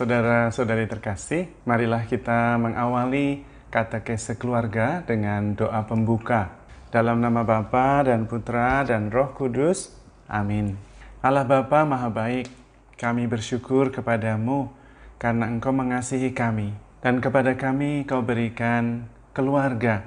Saudara-saudari terkasih, marilah kita mengawali katekese keluarga dengan doa pembuka. Dalam nama Bapa dan Putra dan Roh Kudus. Amin. Allah Bapa Maha Baik, kami bersyukur kepadamu karena Engkau mengasihi kami. Dan kepada kami Kau berikan keluarga,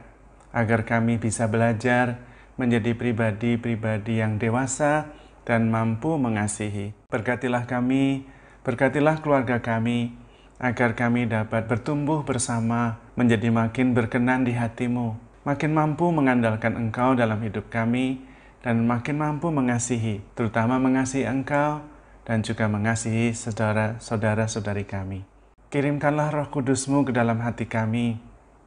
agar kami bisa belajar menjadi pribadi-pribadi yang dewasa dan mampu mengasihi. Berkatilah kami, berkatilah keluarga kami, agar kami dapat bertumbuh bersama menjadi makin berkenan di hati-Mu, makin mampu mengandalkan Engkau dalam hidup kami, dan makin mampu mengasihi, terutama mengasihi Engkau dan juga mengasihi saudara-saudari kami. Kirimkanlah Roh Kudus-Mu ke dalam hati kami,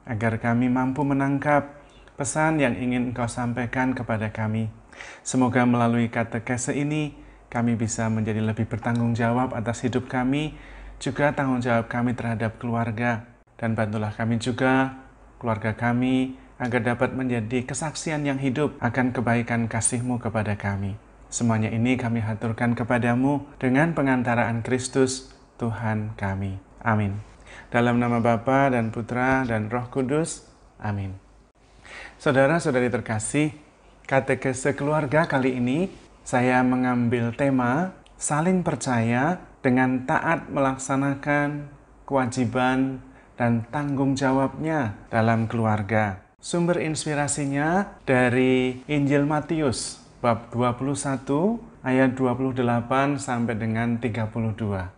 agar kami mampu menangkap pesan yang ingin Engkau sampaikan kepada kami. Semoga melalui katekese ini, kami bisa menjadi lebih bertanggung jawab atas hidup kami, juga tanggung jawab kami terhadap keluarga. Dan bantulah kami juga, keluarga kami, agar dapat menjadi kesaksian yang hidup akan kebaikan kasih-Mu kepada kami. Semuanya ini kami haturkan kepadamu dengan pengantaraan Kristus, Tuhan kami. Amin. Dalam nama Bapa dan Putra dan Roh Kudus. Amin. Saudara-saudari terkasih, katekese keluarga kali ini saya mengambil tema saling percaya dengan taat melaksanakan kewajiban dan tanggung jawabnya dalam keluarga. Sumber inspirasinya dari Injil Matius bab 21 ayat 28 sampai dengan 32.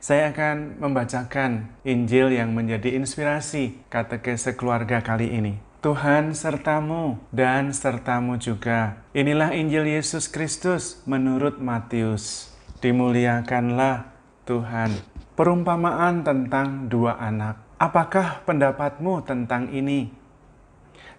Saya akan membacakan Injil yang menjadi inspirasi katekese keluarga kali ini. Tuhan sertamu dan sertamu juga. Inilah Injil Yesus Kristus menurut Matius. Dimuliakanlah Tuhan. Perumpamaan tentang dua anak. Apakah pendapatmu tentang ini?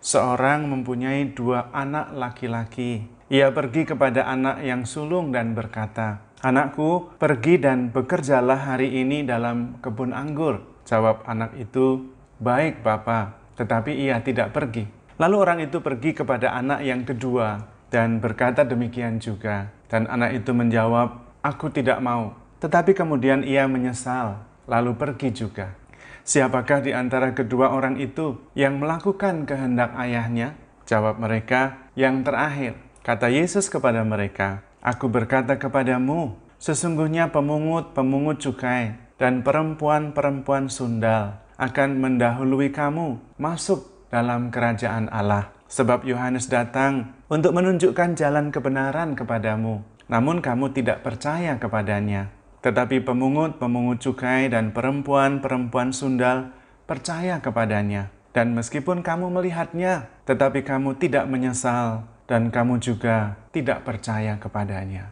Seorang mempunyai dua anak laki-laki. Ia pergi kepada anak yang sulung dan berkata, "Anakku, pergi dan bekerjalah hari ini dalam kebun anggur." Jawab anak itu, "Baik, Bapa." Tetapi ia tidak pergi. Lalu orang itu pergi kepada anak yang kedua dan berkata demikian juga. Dan anak itu menjawab, "Aku tidak mau." Tetapi kemudian ia menyesal, lalu pergi juga. Siapakah di antara kedua orang itu yang melakukan kehendak ayahnya? Jawab mereka, "Yang terakhir." Kata Yesus kepada mereka, "Aku berkata kepadamu, sesungguhnya pemungut-pemungut cukai dan perempuan-perempuan sundal akan mendahului kamu masuk dalam kerajaan Allah. Sebab Yohanes datang untuk menunjukkan jalan kebenaran kepadamu, namun kamu tidak percaya kepadanya. Tetapi pemungut-pemungut cukai dan perempuan-perempuan sundal percaya kepadanya. Dan meskipun kamu melihatnya, tetapi kamu tidak menyesal, dan kamu juga tidak percaya kepadanya."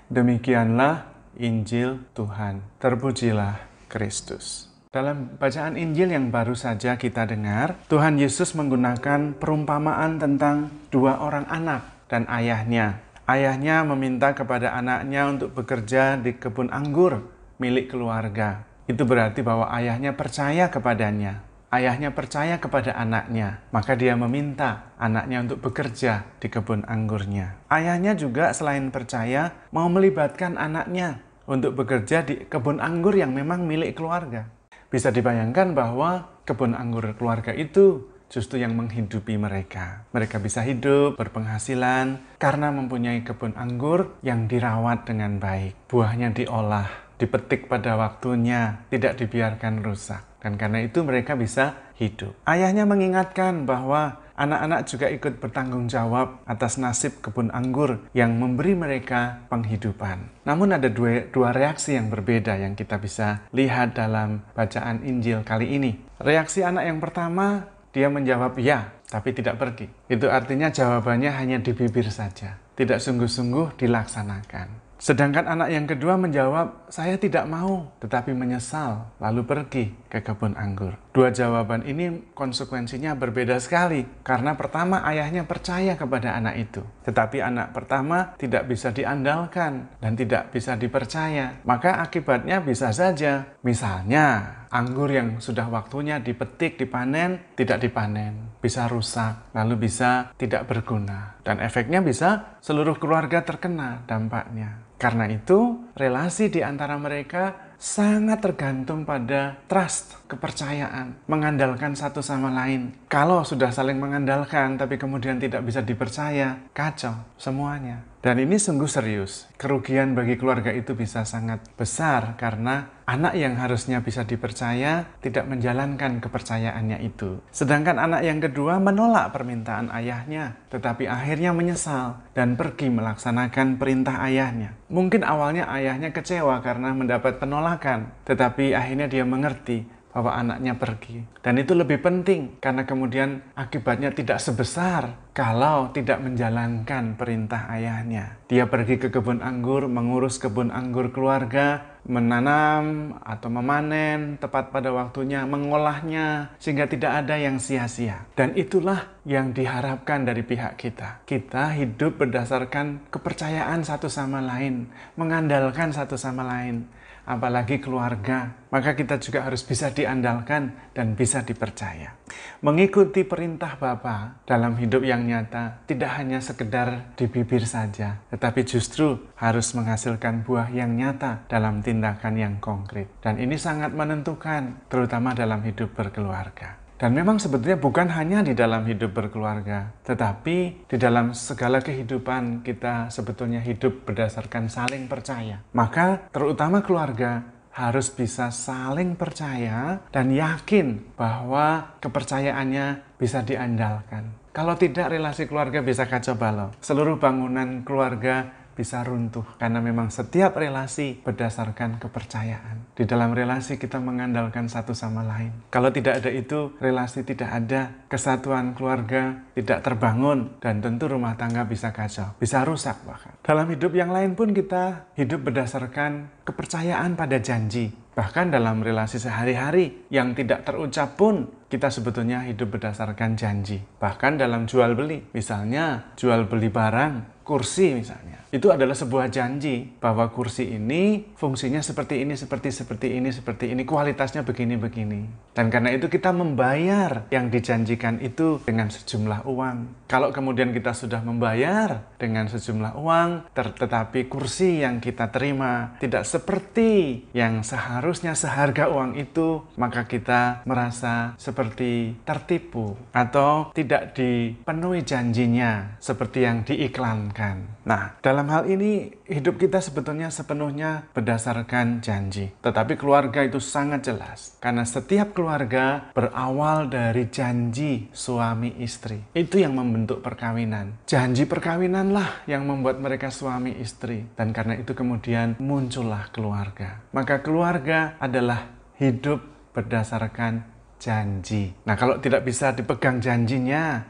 Demikianlah Injil Tuhan. Terpujilah Kristus. Dalam bacaan Injil yang baru saja kita dengar, Tuhan Yesus menggunakan perumpamaan tentang dua orang anak dan ayahnya. Ayahnya meminta kepada anaknya untuk bekerja di kebun anggur milik keluarga. Itu berarti bahwa ayahnya percaya kepadanya. Ayahnya percaya kepada anaknya, maka dia meminta anaknya untuk bekerja di kebun anggurnya. Ayahnya juga selain percaya, mau melibatkan anaknya untuk bekerja di kebun anggur yang memang milik keluarga. Bisa dibayangkan bahwa kebun anggur keluarga itu justru yang menghidupi mereka. Mereka bisa hidup, berpenghasilan, karena mempunyai kebun anggur yang dirawat dengan baik. Buahnya diolah, dipetik pada waktunya, tidak dibiarkan rusak. Dan karena itu mereka bisa hidup. Ayahnya mengingatkan bahwa anak-anak juga ikut bertanggung jawab atas nasib kebun anggur yang memberi mereka penghidupan. Namun ada dua reaksi yang berbeda yang kita bisa lihat dalam bacaan Injil kali ini. Reaksi anak yang pertama, dia menjawab ya, tapi tidak pergi. Itu artinya jawabannya hanya di bibir saja, tidak sungguh-sungguh dilaksanakan. Sedangkan anak yang kedua menjawab, "Saya tidak mau," tetapi menyesal, lalu pergi ke kebun anggur. Dua jawaban ini konsekuensinya berbeda sekali, karena pertama ayahnya percaya kepada anak itu. Tetapi anak pertama tidak bisa diandalkan dan tidak bisa dipercaya. Maka akibatnya bisa saja, misalnya anggur yang sudah waktunya dipetik, dipanen, tidak dipanen. Bisa rusak, lalu bisa tidak berguna. Dan efeknya bisa seluruh keluarga terkena dampaknya. Karena itu, relasi di antara mereka sangat tergantung pada trust, kepercayaan, mengandalkan satu sama lain. Kalau sudah saling mengandalkan tapi kemudian tidak bisa dipercaya, kacau semuanya. Dan ini sungguh serius. Kerugian bagi keluarga itu bisa sangat besar karena anak yang harusnya bisa dipercaya tidak menjalankan kepercayaannya itu. Sedangkan anak yang kedua menolak permintaan ayahnya, tetapi akhirnya menyesal dan pergi melaksanakan perintah ayahnya. Mungkin awalnya ayahnya kecewa karena mendapat penolakan, tetapi akhirnya dia mengerti bahwa anaknya pergi. Dan itu lebih penting karena kemudian akibatnya tidak sebesar kalau tidak menjalankan perintah ayahnya. Dia pergi ke kebun anggur, mengurus kebun anggur keluarga, menanam atau memanen tepat pada waktunya, mengolahnya sehingga tidak ada yang sia-sia. Dan itulah yang diharapkan dari pihak kita. Kita hidup berdasarkan kepercayaan satu sama lain, mengandalkan satu sama lain. Apalagi keluarga, maka kita juga harus bisa diandalkan dan bisa dipercaya. Mengikuti perintah Bapa dalam hidup yang nyata tidak hanya sekedar di bibir saja, tetapi justru harus menghasilkan buah yang nyata dalam tindakan yang konkret. Dan ini sangat menentukan, terutama dalam hidup berkeluarga. Dan memang sebetulnya bukan hanya di dalam hidup berkeluarga, tetapi di dalam segala kehidupan kita sebetulnya hidup berdasarkan saling percaya. Maka terutama keluarga harus bisa saling percaya dan yakin bahwa kepercayaannya bisa diandalkan. Kalau tidak, relasi keluarga bisa kacau balau. Seluruh bangunan keluarga bisa runtuh karena memang setiap relasi berdasarkan kepercayaan. Di dalam relasi kita mengandalkan satu sama lain. Kalau tidak ada itu, relasi tidak ada, kesatuan keluarga tidak terbangun, dan tentu rumah tangga bisa kacau, bisa rusak bahkan. Dalam hidup yang lain pun kita hidup berdasarkan kepercayaan pada janji. Bahkan dalam relasi sehari-hari yang tidak terucap pun kita sebetulnya hidup berdasarkan janji. Bahkan dalam jual beli, misalnya jual beli barang, kursi misalnya. Itu adalah sebuah janji bahwa kursi ini fungsinya seperti ini, seperti ini, kualitasnya begini. Dan karena itu kita membayar yang dijanjikan itu dengan sejumlah uang. Kalau kemudian kita sudah membayar dengan sejumlah uang, tetapi kursi yang kita terima tidak seperti yang seharusnya seharga uang itu, maka kita merasa seperti tertipu atau tidak dipenuhi janjinya seperti yang diiklankan. Nah, dalam hal ini hidup kita sebetulnya sepenuhnya berdasarkan janji. Tetapi keluarga itu sangat jelas. Karena setiap keluarga berawal dari janji suami istri. Itu yang membentuk perkawinan. Janji perkawinanlah yang membuat mereka suami istri. Dan karena itu kemudian muncullah keluarga. Maka keluarga adalah hidup berdasarkan janji. Nah, kalau tidak bisa dipegang janjinya,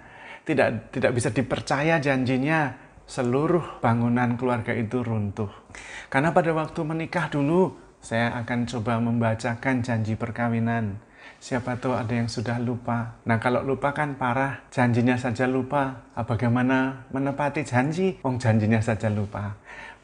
tidak bisa dipercaya janjinya, seluruh bangunan keluarga itu runtuh. Karena pada waktu menikah dulu, saya akan coba membacakan janji perkawinan. Siapa tahu ada yang sudah lupa. Nah, kalau lupa kan parah, janjinya saja lupa. Bagaimana menepati janji? Janjinya saja lupa.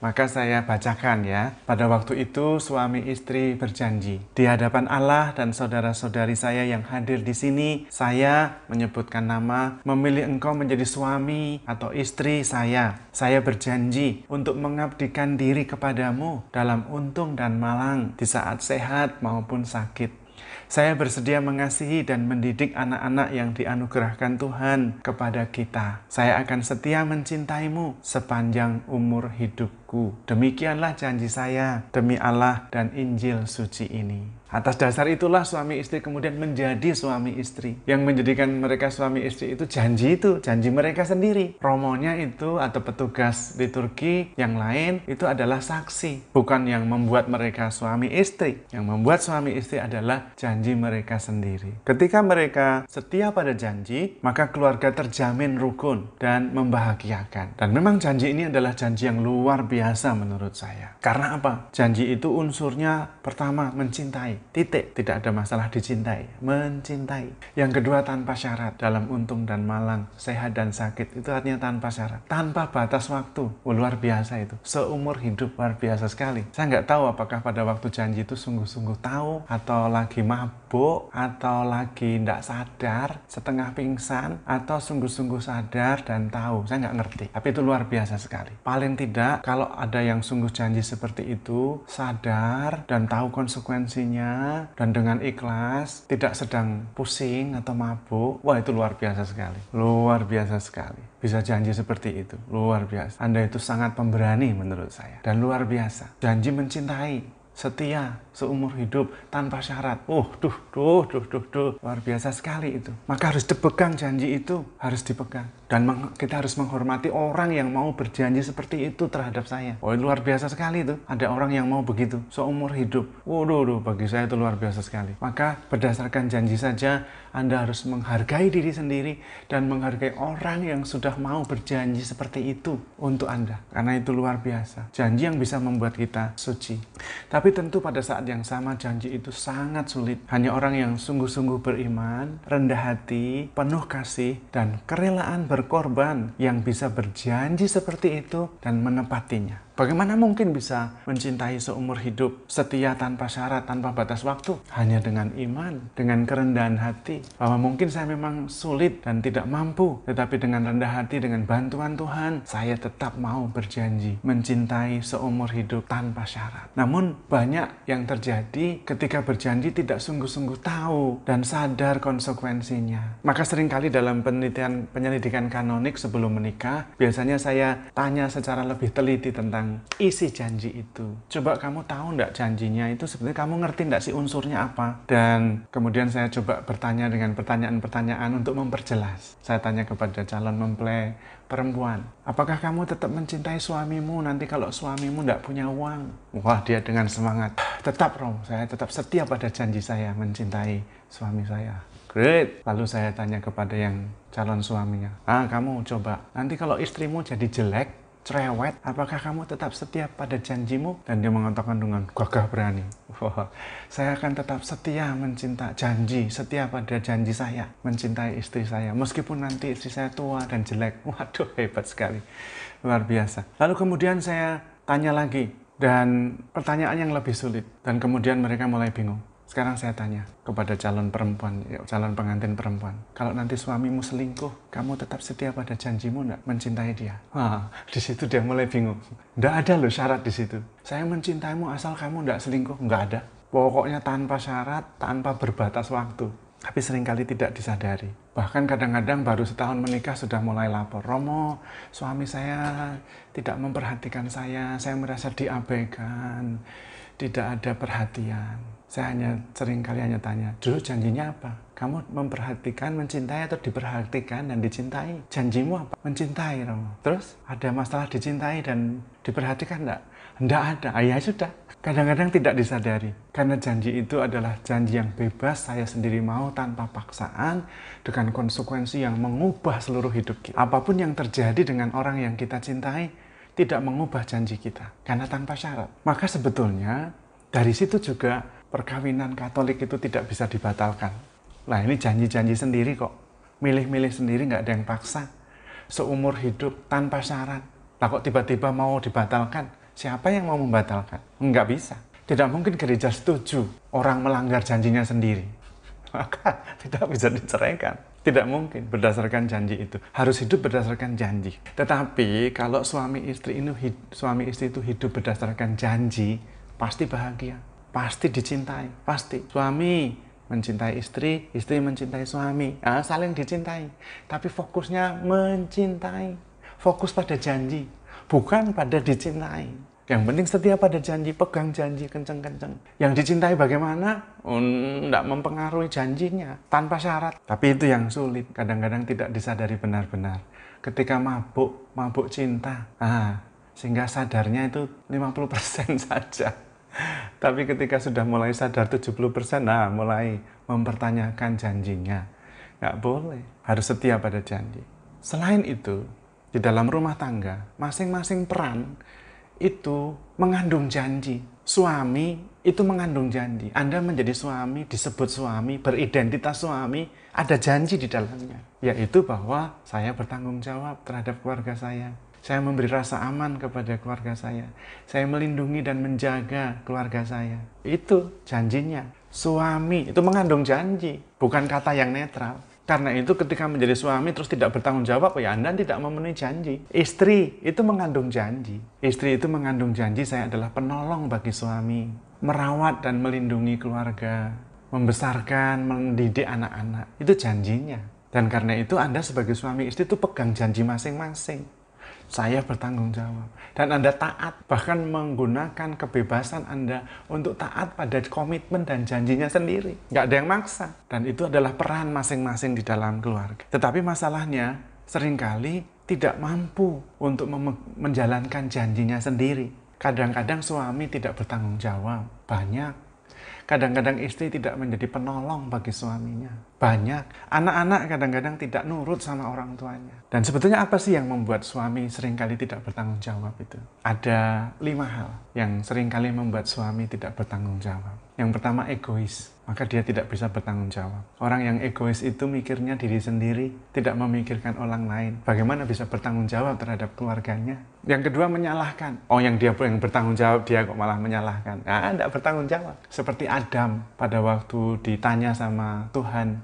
Maka saya bacakan ya. Pada waktu itu suami istri berjanji di hadapan Allah dan saudara-saudari saya yang hadir di sini, saya menyebutkan nama, memilih engkau menjadi suami atau istri saya. Saya berjanji untuk mengabdikan diri kepadamu dalam untung dan malang, di saat sehat maupun sakit. Saya bersedia mengasihi dan mendidik anak-anak yang dianugerahkan Tuhan kepada kita. Saya akan setia mencintaimu sepanjang umur hidupku. Demikianlah janji saya demi Allah dan Injil suci ini. Atas dasar itulah suami istri kemudian menjadi suami istri. Yang menjadikan mereka suami istri itu, janji mereka sendiri. Romonya itu atau petugas liturgi yang lain itu adalah saksi. Bukan yang membuat mereka suami istri. Yang membuat suami istri adalah janji mereka sendiri. Ketika mereka setia pada janji, maka keluarga terjamin rukun dan membahagiakan. Dan memang janji ini adalah janji yang luar biasa menurut saya. Karena apa? Janji itu unsurnya pertama mencintai. Titik, tidak ada masalah dicintai, mencintai. Yang kedua tanpa syarat, dalam untung dan malang, sehat dan sakit, itu artinya tanpa syarat, tanpa batas waktu. Luar biasa itu, seumur hidup, luar biasa sekali. Saya nggak tahu apakah pada waktu janji itu sungguh-sungguh tahu atau lagi mabuk mabuk, atau lagi tidak sadar, setengah pingsan, atau sungguh-sungguh sadar dan tahu. Saya nggak ngerti, tapi itu luar biasa sekali. Paling tidak, kalau ada yang sungguh janji seperti itu, sadar dan tahu konsekuensinya, dan dengan ikhlas, tidak sedang pusing atau mabuk, wah itu luar biasa sekali. Luar biasa sekali. Bisa janji seperti itu, luar biasa. Anda itu sangat pemberani menurut saya, dan luar biasa. Janji mencintai, setia, seumur hidup, tanpa syarat. Luar biasa sekali itu. Maka harus dipegang janji itu, harus dipegang. Dan kita harus menghormati orang yang mau berjanji seperti itu terhadap saya. Oh, luar biasa sekali itu. Ada orang yang mau begitu, seumur hidup. Bagi saya itu luar biasa sekali. Maka berdasarkan janji saja, Anda harus menghargai diri sendiri dan menghargai orang yang sudah mau berjanji seperti itu untuk Anda. Karena itu luar biasa. Janji yang bisa membuat kita suci. Tapi tentu pada saat yang sama janji itu sangat sulit. Hanya orang yang sungguh-sungguh beriman, rendah hati, penuh kasih, dan kerelaan berkorban yang bisa berjanji seperti itu dan menepatinya. Bagaimana mungkin bisa mencintai seumur hidup, setia tanpa syarat, tanpa batas waktu? Hanya dengan iman, dengan kerendahan hati. Bahwa mungkin saya memang sulit dan tidak mampu, tetapi dengan rendah hati, dengan bantuan Tuhan, saya tetap mau berjanji mencintai seumur hidup tanpa syarat. Namun banyak yang terjadi ketika berjanji tidak sungguh-sungguh tahu dan sadar konsekuensinya. Maka seringkali dalam penyelidikan kanonik sebelum menikah, biasanya saya tanya secara lebih teliti tentang isi janji itu. Coba kamu tahu enggak janjinya itu sebenarnya kamu ngerti enggak sih unsurnya apa? Dan kemudian saya coba bertanya dengan pertanyaan-pertanyaan untuk memperjelas. Saya tanya kepada calon mempelai perempuan, apakah kamu tetap mencintai suamimu nanti kalau suamimu enggak punya uang? Wah, dia dengan semangat, tetap Rom, saya tetap setia pada janji saya mencintai suami saya. Great. Lalu saya tanya kepada yang calon suaminya, kamu coba, nanti kalau istrimu jadi jelek, cerewet, apakah kamu tetap setia pada janjimu? Dan dia mengatakan dengan gagah berani, wah, saya akan tetap setia mencintai janji, setia pada janji saya, mencintai istri saya, meskipun nanti istri saya tua dan jelek. Waduh, hebat sekali, luar biasa. Lalu kemudian saya tanya lagi, dan pertanyaan yang lebih sulit, dan kemudian mereka mulai bingung. Sekarang saya tanya kepada calon perempuan, calon pengantin perempuan, kalau nanti suamimu selingkuh, kamu tetap setia pada janjimu enggak mencintai dia? Wah, di situ dia mulai bingung. Enggak ada loh syarat di situ. Saya mencintaimu asal kamu enggak selingkuh, enggak ada. Pokoknya tanpa syarat, tanpa berbatas waktu. Tapi seringkali tidak disadari. Bahkan kadang-kadang baru setahun menikah sudah mulai lapor, Romo, suami saya tidak memperhatikan saya merasa diabaikan, tidak ada perhatian. Saya seringkali hanya tanya, dulu janjinya apa? Kamu memperhatikan, mencintai atau diperhatikan dan dicintai? Janjimu apa? Mencintai, Romo. Terus ada masalah dicintai dan diperhatikan enggak? Enggak ada. Ya sudah. Kadang-kadang tidak disadari. Karena janji itu adalah janji yang bebas, saya sendiri mau tanpa paksaan, dengan konsekuensi yang mengubah seluruh hidup kita. Apapun yang terjadi dengan orang yang kita cintai, tidak mengubah janji kita. Karena tanpa syarat. Maka sebetulnya, dari situ juga perkawinan Katolik itu tidak bisa dibatalkan. Nah, ini janji-janji sendiri kok. Milih-milih sendiri, nggak ada yang paksa. Seumur hidup tanpa syarat. Lah kok tiba-tiba mau dibatalkan? Siapa yang mau membatalkan? Nggak bisa. Tidak mungkin gereja setuju orang melanggar janjinya sendiri. Maka tidak bisa diceraikan. Tidak mungkin berdasarkan janji itu. Harus hidup berdasarkan janji. Tetapi kalau suami istri itu hidup berdasarkan janji, pasti bahagia. Pasti dicintai, pasti. Suami mencintai istri, istri mencintai suami. Saling dicintai. Tapi fokusnya mencintai. Fokus pada janji, bukan pada dicintai. Yang penting setia pada janji, pegang janji kenceng-kenceng. Yang dicintai bagaimana? Tidak mempengaruhi janjinya, tanpa syarat. Tapi itu yang sulit, kadang-kadang tidak disadari benar-benar. Ketika mabuk cinta, sehingga sadarnya itu 50% saja. Tapi ketika sudah mulai sadar 70%, mulai mempertanyakan janjinya. Nggak boleh, harus setia pada janji. Selain itu, di dalam rumah tangga, masing-masing peran itu mengandung janji. Suami itu mengandung janji. Anda menjadi suami, disebut suami, beridentitas suami, ada janji di dalamnya. Yaitu bahwa saya bertanggung jawab terhadap keluarga saya. Saya memberi rasa aman kepada keluarga saya. Saya melindungi dan menjaga keluarga saya. Itu janjinya. Suami itu mengandung janji, bukan kata yang netral. Karena itu ketika menjadi suami terus tidak bertanggung jawab, ya Anda tidak memenuhi janji. Istri itu mengandung janji. Istri itu mengandung janji, saya adalah penolong bagi suami. Merawat dan melindungi keluarga. Membesarkan, mendidik anak-anak. Itu janjinya. Dan karena itu Anda sebagai suami istri itu pegang janji masing-masing. Saya bertanggung jawab. Dan Anda taat, bahkan menggunakan kebebasan Anda untuk taat pada komitmen dan janjinya sendiri. Nggak ada yang maksa. Dan itu adalah peran masing-masing di dalam keluarga. Tetapi masalahnya, seringkali tidak mampu untuk menjalankan janjinya sendiri. Kadang-kadang suami tidak bertanggung jawab. Banyak. Kadang-kadang istri tidak menjadi penolong bagi suaminya. Banyak. Anak-anak kadang-kadang tidak nurut sama orang tuanya. Dan sebetulnya apa sih yang membuat suami seringkali tidak bertanggung jawab itu? Ada 5 hal yang seringkali membuat suami tidak bertanggung jawab. Yang pertama, egois. Maka dia tidak bisa bertanggung jawab. Orang yang egois itu mikirnya diri sendiri, tidak memikirkan orang lain. Bagaimana bisa bertanggung jawab terhadap keluarganya? Yang kedua, menyalahkan. Oh, yang bertanggung jawab, dia kok malah menyalahkan. Nah, tidak bertanggung jawab. Seperti Adam pada waktu ditanya sama Tuhan,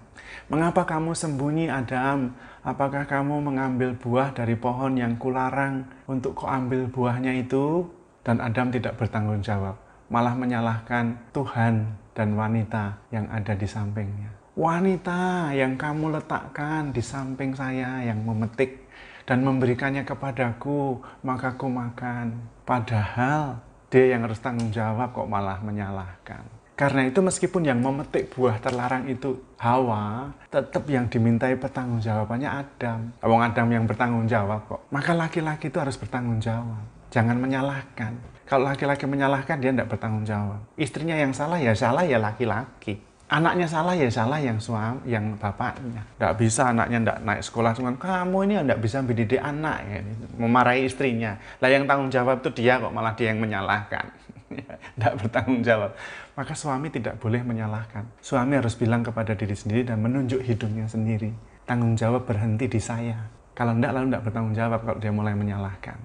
"Mengapa kamu sembunyi, Adam? Apakah kamu mengambil buah dari pohon yang kularang untuk kau ambil buahnya itu?" Dan Adam tidak bertanggung jawab, malah menyalahkan Tuhan dan wanita yang ada di sampingnya. Wanita yang kamu letakkan di samping saya yang memetik dan memberikannya kepadaku, maka ku makan. Padahal dia yang harus tanggung jawab kok malah menyalahkan. Karena itu meskipun yang memetik buah terlarang itu Hawa, tetap yang dimintai pertanggungjawabannya Adam. Wong Adam yang bertanggung jawab kok. Maka laki-laki itu harus bertanggung jawab. Jangan menyalahkan. Kalau laki-laki menyalahkan, dia tidak bertanggung jawab. Istrinya yang salah ya laki-laki. Anaknya salah ya salah yang bapaknya. Tidak bisa anaknya tidak naik sekolah, cuma kamu ini tidak bisa mendidik anak. Ya. Memarahi istrinya. Lah yang tanggung jawab itu dia kok, malah dia yang menyalahkan. Tidak bertanggung jawab. Maka suami tidak boleh menyalahkan. Suami harus bilang kepada diri sendiri dan menunjuk hidungnya sendiri. Tanggung jawab berhenti di saya. Kalau tidak, lalu tidak bertanggung jawab kalau dia mulai menyalahkan.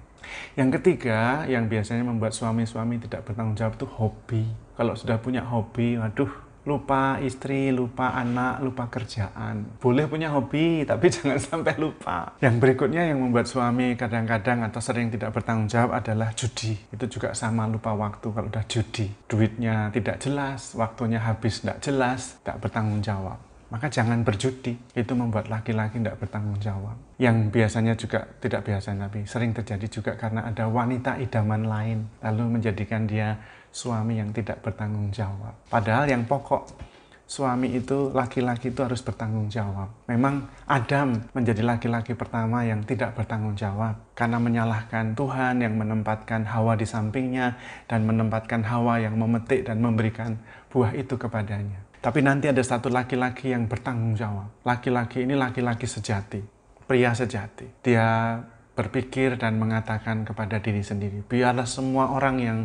Yang ketiga, yang biasanya membuat suami-suami tidak bertanggung jawab itu hobi. Kalau sudah punya hobi, waduh, lupa istri, lupa anak, lupa kerjaan. Boleh punya hobi, tapi jangan sampai lupa. Yang berikutnya yang membuat suami kadang-kadang atau sering tidak bertanggung jawab adalah judi. Itu juga sama, lupa waktu kalau udah judi. Duitnya tidak jelas, waktunya habis tidak jelas, tidak bertanggung jawab. Maka jangan berjudi, itu membuat laki-laki tidak bertanggung jawab. Yang biasanya juga, tidak biasa tapi sering terjadi juga karena ada wanita idaman lain, lalu menjadikan dia suami yang tidak bertanggung jawab. Padahal yang pokok, suami itu, laki-laki itu harus bertanggung jawab. Memang Adam menjadi laki-laki pertama yang tidak bertanggung jawab, karena menyalahkan Tuhan yang menempatkan Hawa di sampingnya, dan menempatkan Hawa yang memetik dan memberikan buah itu kepadanya. Tapi nanti ada satu laki-laki yang bertanggung jawab. Laki-laki ini laki-laki sejati, pria sejati. Dia berpikir dan mengatakan kepada diri sendiri, biarlah semua orang yang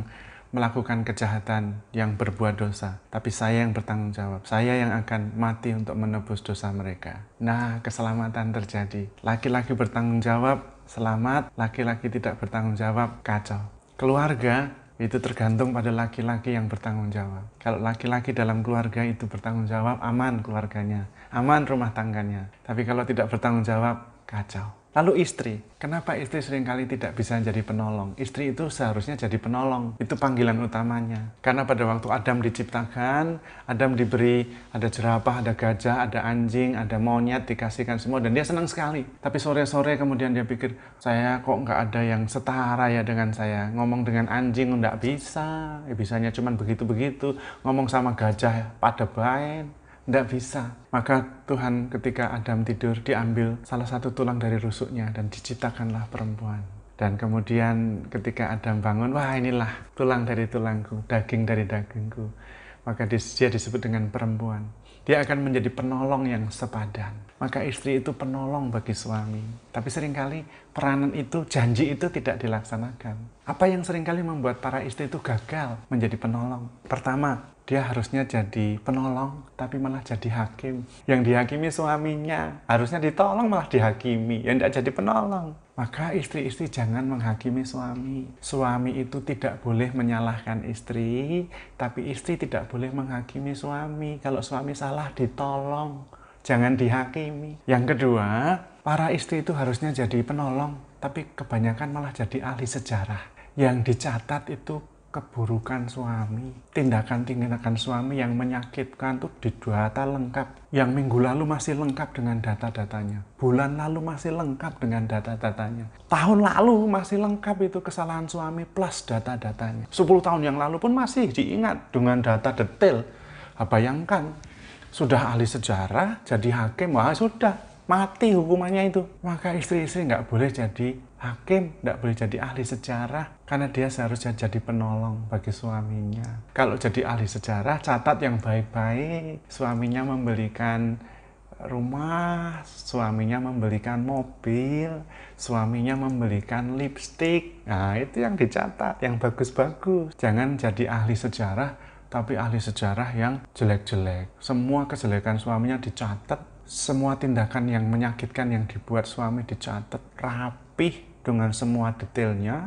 melakukan kejahatan, yang berbuat dosa, tapi saya yang bertanggung jawab. Saya yang akan mati untuk menebus dosa mereka. Nah, keselamatan terjadi. Laki-laki bertanggung jawab, selamat. Laki-laki tidak bertanggung jawab, kacau. Keluarga itu tergantung pada laki-laki yang bertanggung jawab. Kalau laki-laki dalam keluarga itu bertanggung jawab, aman keluarganya, aman rumah tangganya. Tapi kalau tidak bertanggung jawab, kacau. Lalu istri, kenapa istri seringkali tidak bisa jadi penolong? Istri itu seharusnya jadi penolong, itu panggilan utamanya. Karena pada waktu Adam diciptakan, Adam diberi ada jerapah, ada gajah, ada anjing, ada monyet, dikasihkan semua, dan dia senang sekali. Tapi sore-sore kemudian dia pikir, saya kok nggak ada yang setara ya dengan saya. Ngomong dengan anjing nggak bisa, bisanya cuma begitu-begitu. Ngomong sama gajah pada bain. Tidak bisa. Maka Tuhan ketika Adam tidur, diambil salah satu tulang dari rusuknya dan diciptakanlah perempuan. Dan kemudian ketika Adam bangun, wah inilah tulang dari tulangku, daging dari dagingku. Maka dia disebut dengan perempuan. Dia akan menjadi penolong yang sepadan. Maka istri itu penolong bagi suami. Tapi seringkali peranan itu, janji itu tidak dilaksanakan. Apa yang seringkali membuat para istri itu gagal menjadi penolong? Pertama, dia harusnya jadi penolong, tapi malah jadi hakim. Yang dihakimi suaminya, harusnya ditolong malah dihakimi, yang tidak jadi penolong. Maka istri-istri jangan menghakimi suami. Suami itu tidak boleh menyalahkan istri, tapi istri tidak boleh menghakimi suami. Kalau suami salah, ditolong, jangan dihakimi. Yang kedua, para istri itu harusnya jadi penolong, tapi kebanyakan malah jadi ahli sejarah. Yang dicatat itu keburukan suami, tindakan-tindakan suami yang menyakitkan tuh didata lengkap. Yang minggu lalu masih lengkap dengan data-datanya, bulan lalu masih lengkap dengan data-datanya, tahun lalu masih lengkap itu kesalahan suami plus data-datanya. 10 tahun yang lalu pun masih diingat dengan data detail. Bayangkan, sudah ahli sejarah, jadi hakim, wah sudah, mati hukumannya itu. Maka istri-istri nggak boleh jadi hakim, nggak boleh jadi ahli sejarah, karena dia seharusnya jadi penolong bagi suaminya. Kalau jadi ahli sejarah, catat yang baik-baik. Suaminya membelikan rumah, suaminya membelikan mobil, suaminya membelikan lipstik. Nah, itu yang dicatat, yang bagus-bagus. Jangan jadi ahli sejarah, tapi ahli sejarah yang jelek-jelek. Semua kejelekan suaminya dicatat, semua tindakan yang menyakitkan yang dibuat suami dicatat rapih dengan semua detailnya,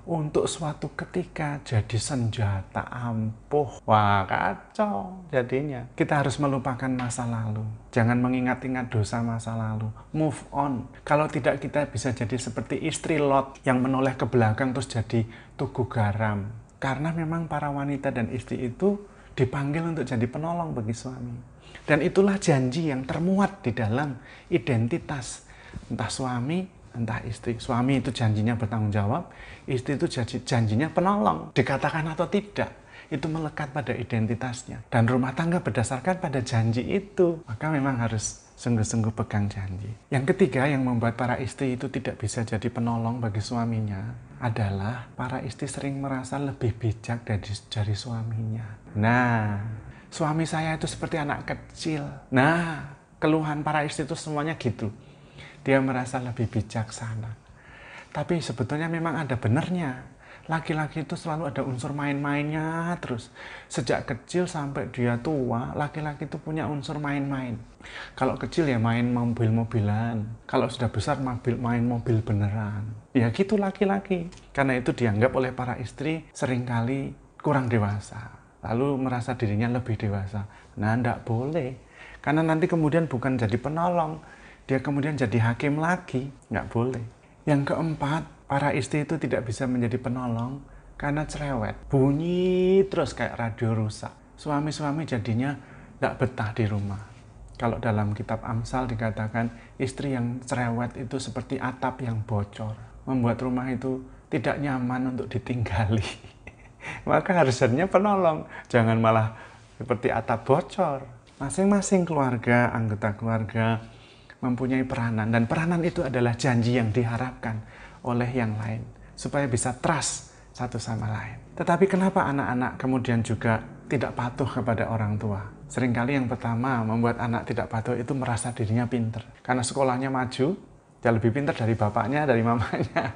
untuk suatu ketika jadi senjata ampuh. Wah, kacau jadinya. Kita harus melupakan masa lalu. Jangan mengingat-ingat dosa masa lalu. Move on. Kalau tidak, kita bisa jadi seperti istri Lot yang menoleh ke belakang terus jadi tugu garam. Karena memang para wanita dan istri itu dipanggil untuk jadi penolong bagi suami. Dan itulah janji yang termuat di dalam identitas entah suami, entah istri. Suami itu janjinya bertanggung jawab, istri itu janjinya penolong. Dikatakan atau tidak, itu melekat pada identitasnya. Dan rumah tangga berdasarkan pada janji itu. Maka memang harus sungguh-sungguh pegang janji. Yang ketiga yang membuat para istri itu tidak bisa jadi penolong bagi suaminya adalah para istri sering merasa lebih bijak dari suaminya. Nah, suami saya itu seperti anak kecil. Nah, keluhan para istri itu semuanya gitu. Dia merasa lebih bijaksana. Tapi sebetulnya memang ada benarnya. Laki-laki itu selalu ada unsur main-mainnya terus. Sejak kecil sampai dia tua, laki-laki itu punya unsur main-main. Kalau kecil ya main mobil-mobilan. Kalau sudah besar main mobil beneran. Ya gitu laki-laki. Karena itu dianggap oleh para istri seringkali kurang dewasa. Lalu merasa dirinya lebih dewasa. Nah, enggak boleh. Karena nanti kemudian bukan jadi penolong, dia kemudian jadi hakim lagi. Nggak boleh. Yang keempat, para istri itu tidak bisa menjadi penolong karena cerewet. Bunyi terus kayak radio rusak. Suami-suami jadinya nggak betah di rumah. Kalau dalam kitab Amsal dikatakan, istri yang cerewet itu seperti atap yang bocor. Membuat rumah itu tidak nyaman untuk ditinggali. Maka harusnya penolong. Jangan malah seperti atap bocor. Masing-masing keluarga, anggota keluarga mempunyai peranan, dan peranan itu adalah janji yang diharapkan oleh yang lain supaya bisa trust satu sama lain. Tetapi kenapa anak-anak kemudian juga tidak patuh kepada orang tua? Seringkali yang pertama membuat anak tidak patuh itu merasa dirinya pinter. Karena sekolahnya maju, dia lebih pinter dari bapaknya, dari mamanya.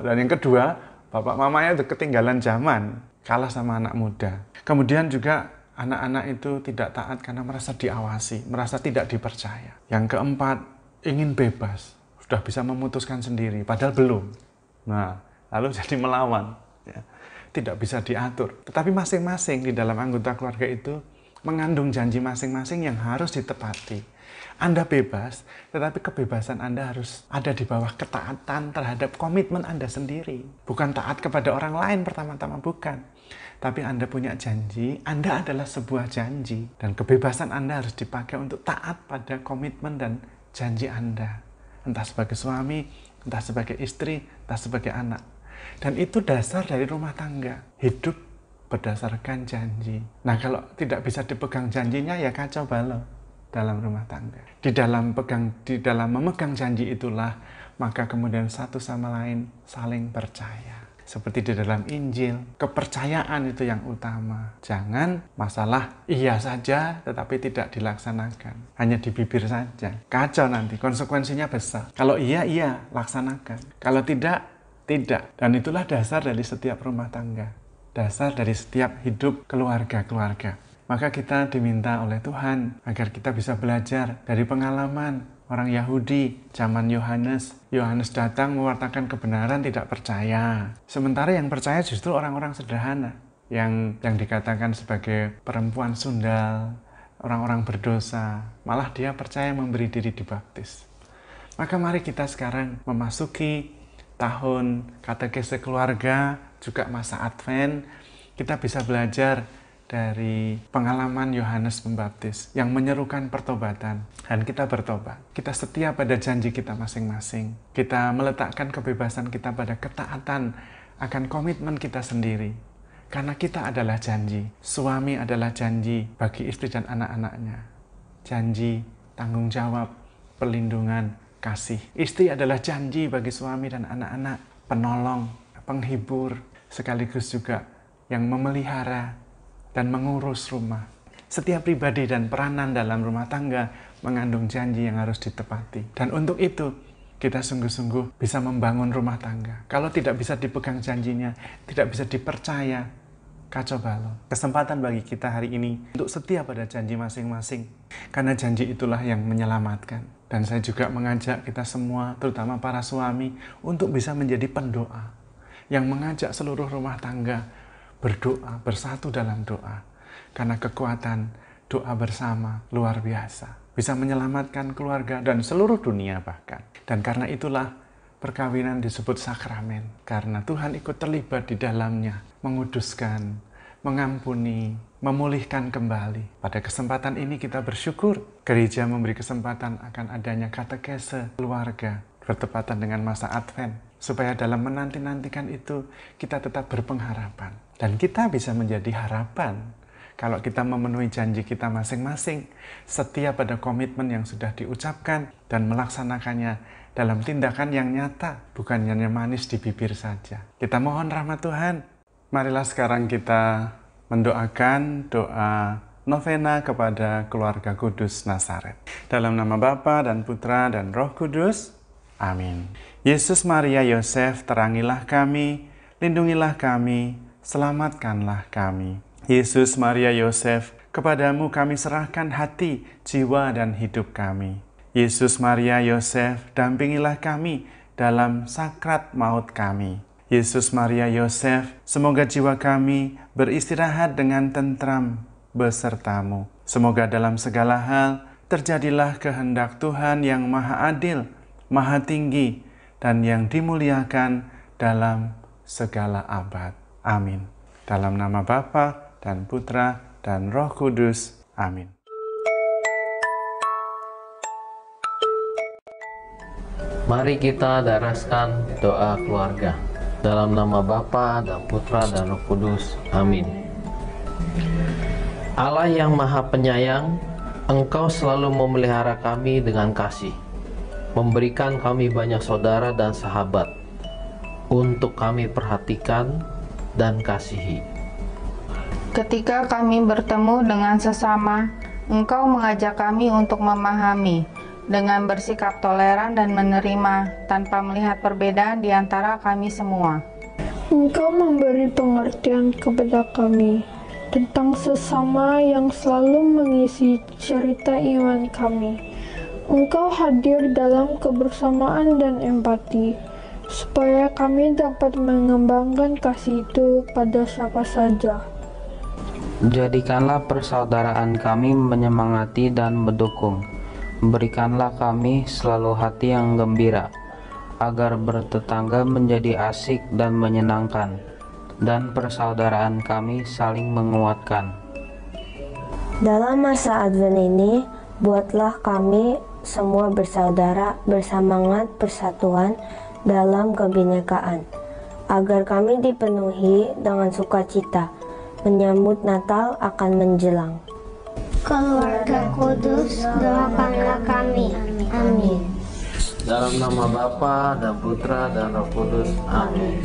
Dan yang kedua, bapak mamanya itu ketinggalan zaman, kalah sama anak muda. Kemudian juga anak-anak itu tidak taat karena merasa diawasi, merasa tidak dipercaya. Yang keempat, ingin bebas, sudah bisa memutuskan sendiri, padahal belum. Nah, lalu jadi melawan, ya. Tidak bisa diatur. Tetapi masing-masing di dalam anggota keluarga itu mengandung janji masing-masing yang harus ditepati. Anda bebas, tetapi kebebasan Anda harus ada di bawah ketaatan terhadap komitmen Anda sendiri. Bukan taat kepada orang lain pertama-tama, bukan. Tapi Anda punya janji, Anda adalah sebuah janji. Dan kebebasan Anda harus dipakai untuk taat pada komitmen dan janji Anda. Entah sebagai suami, entah sebagai istri, entah sebagai anak. Dan itu dasar dari rumah tangga. Hidup berdasarkan janji. Nah, kalau tidak bisa dipegang janjinya, ya kacau balau dalam rumah tangga. Di dalam memegang janji itulah, maka kemudian satu sama lain saling percaya. Seperti di dalam Injil, kepercayaan itu yang utama. Jangan masalah iya saja tetapi tidak dilaksanakan. Hanya di bibir saja. Kacau nanti, konsekuensinya besar. Kalau iya, laksanakan. Kalau tidak, Tidak. Dan itulah dasar dari setiap rumah tangga. Dasar dari setiap hidup keluarga-keluarga. Maka kita diminta oleh Tuhan agar kita bisa belajar dari pengalaman orang Yahudi zaman Yohanes. Yohanes datang mewartakan kebenaran, tidak percaya. Sementara yang percaya justru orang-orang sederhana. Yang dikatakan sebagai perempuan sundal, orang-orang berdosa. Malah dia percaya memberi diri dibaptis. Maka mari kita sekarang memasuki tahun katekese keluarga, juga masa Advent, kita bisa belajar dari pengalaman Yohanes Pembaptis yang menyerukan pertobatan. Dan kita bertobat. Kita setia pada janji kita masing-masing. Kita meletakkan kebebasan kita pada ketaatan akan komitmen kita sendiri. Karena kita adalah janji. Suami adalah janji bagi istri dan anak-anaknya. Janji, tanggung jawab, perlindungan, kasih. Istri adalah janji bagi suami dan anak-anak. Penolong, penghibur, sekaligus juga yang memelihara dan mengurus rumah. Setiap pribadi dan peranan dalam rumah tangga mengandung janji yang harus ditepati. Dan untuk itu, kita sungguh-sungguh bisa membangun rumah tangga. Kalau tidak bisa dipegang janjinya, tidak bisa dipercaya, kacau balau. Kesempatan bagi kita hari ini untuk setia pada janji masing-masing. Karena janji itulah yang menyelamatkan. Dan saya juga mengajak kita semua, terutama para suami, untuk bisa menjadi pendoa. Yang mengajak seluruh rumah tangga berdoa, bersatu dalam doa. Karena kekuatan doa bersama luar biasa. Bisa menyelamatkan keluarga dan seluruh dunia bahkan. Dan karena itulah perkawinan disebut sakramen. Karena Tuhan ikut terlibat di dalamnya. Menguduskan, mengampuni, memulihkan kembali. Pada kesempatan ini kita bersyukur. Gereja memberi kesempatan akan adanya katekese keluarga. Bertepatan dengan masa Advent. Supaya dalam menanti-nantikan itu kita tetap berpengharapan. Dan kita bisa menjadi harapan kalau kita memenuhi janji kita masing-masing, setia pada komitmen yang sudah diucapkan dan melaksanakannya dalam tindakan yang nyata, bukan hanya manis di bibir saja. Kita mohon rahmat Tuhan. Marilah sekarang kita mendoakan doa novena kepada keluarga kudus Nazaret. Dalam nama Bapa dan Putra dan Roh Kudus. Amin. Yesus, Maria, Yosef, terangilah kami, lindungilah kami, selamatkanlah kami. Yesus, Maria, Yosef, kepadamu kami serahkan hati, jiwa, dan hidup kami. Yesus, Maria, Yosef, dampingilah kami dalam sakrat maut kami. Yesus, Maria, Yosef, semoga jiwa kami beristirahat dengan tentram besertamu. Semoga dalam segala hal terjadilah kehendak Tuhan yang maha adil, maha tinggi, dan yang dimuliakan dalam segala abad. Amin. Dalam nama Bapa dan Putra dan Roh Kudus. Amin. Mari kita daraskan doa keluarga. Dalam nama Bapa dan Putra dan Roh Kudus. Amin. Allah yang Maha Penyayang, Engkau selalu memelihara kami dengan kasih, memberikan kami banyak saudara dan sahabat untuk kami perhatikan dan kasihi. Ketika kami bertemu dengan sesama, Engkau mengajak kami untuk memahami dengan bersikap toleran dan menerima tanpa melihat perbedaan di antara kami semua. Engkau memberi pengertian kepada kami tentang sesama yang selalu mengisi cerita iman kami. Engkau hadir dalam kebersamaan dan empati, supaya kami dapat mengembangkan kasih itu pada siapa saja. Jadikanlah persaudaraan kami menyemangati dan mendukung. Berikanlah kami selalu hati yang gembira, agar bertetangga menjadi asik dan menyenangkan, dan persaudaraan kami saling menguatkan. Dalam masa Advent ini, buatlah kami semua bersaudara, bersemangat persatuan dalam kebinekaan, agar kami dipenuhi dengan sukacita, menyambut Natal akan menjelang. Keluarga Kudus, doakanlah kami. Amin. Dalam nama Bapa dan Putra dan Roh Kudus. Amin.